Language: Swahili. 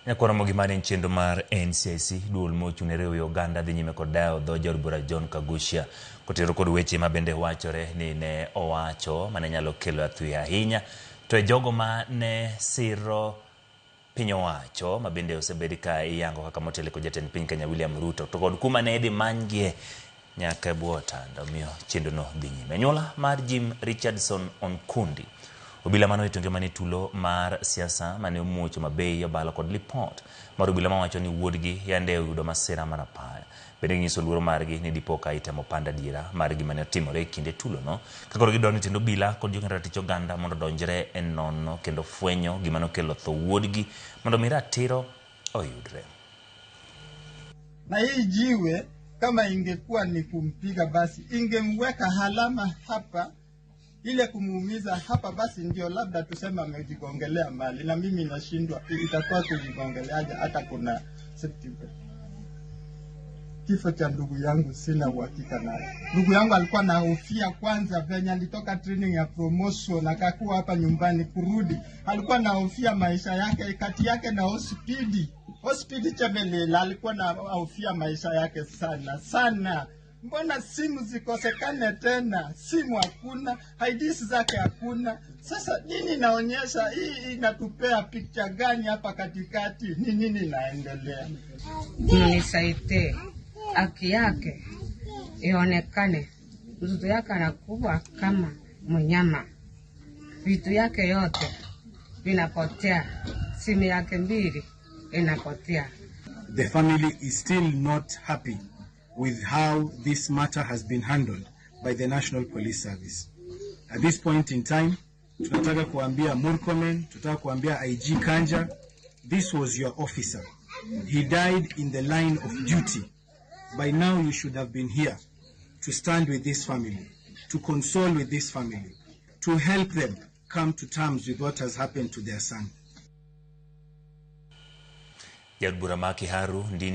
Nyakora mogimane nchendo mar NCIC duol mochune rewe Uganda dhi nyime kod dayo dho Jaod Bura John Kagusha kotero kod weche ma bende wachore ni ne owacho mane nyalo kelo athwi ahinya to jogo ma ne siro piny owacho ma bende osebedi ka iyango kaka motelo kod jatend piny Kenya William Ruto to kod kuma ne idhi manygie nyaka bwotanda miyo chendo no dhi nyime. Nyola mar Jim Richardson Onkundi obila mano itonge mane tulo mar siasa mane omuocho mabei obalo kod lipot mar obila mawacho ni wuodgi yande oyudo masira mar apaya bende nyiso luoro margi ni dipo ka itemo panda diera margi mane otimore kinde tulo no kakoro gidwani tendo bila kod jong'ad Uganda mondo donjre en nono kendo fwenyo gima nokelo tho wuodgi mondo mi ratiro oyudre. Na hii jiwe kama ingekuwa ni kumpiga basi ingemweka halama hapa, ile kumuumiza hapa basi ndio labda tuseme amejigongelea mali, na mimi nashindwa itakuwa kujigongeleaje hata kuna certificate. Kifo cha ndugu yangu sina uhakika naye. Ndugu yangu alikuwa na hofia kwanza venye alitoka training ya promotion akakuwa hapa nyumbani kurudi. Alikuwa na hofia maisha yake kati yake na Hospidi Chebelela alikuwa na hofia maisha yake sana. Mbona simu zikosekane tena? Simu hakuna, IDs zake hakuna. Sasa nini inaonyesha hii inatupea picture gani hapa katikati? Ni nini inaendelea? Nisaidie haki yake ionekane. Mtoto yake anakuwa kama mnyama. Vitu yake yote vinapotea. Simu yake mbili inapotea. The family is still not happy with how this matter has been handled by the National Police Service. At this point in time, tunataka kuambia Murkomen, tunataka kuambia IG Kanja, this was your officer. He died in the line of duty. By now you should have been here to stand with this family, to console with this family, to help them come to terms with what has happened to their son. Jaod Bura ma Kiharu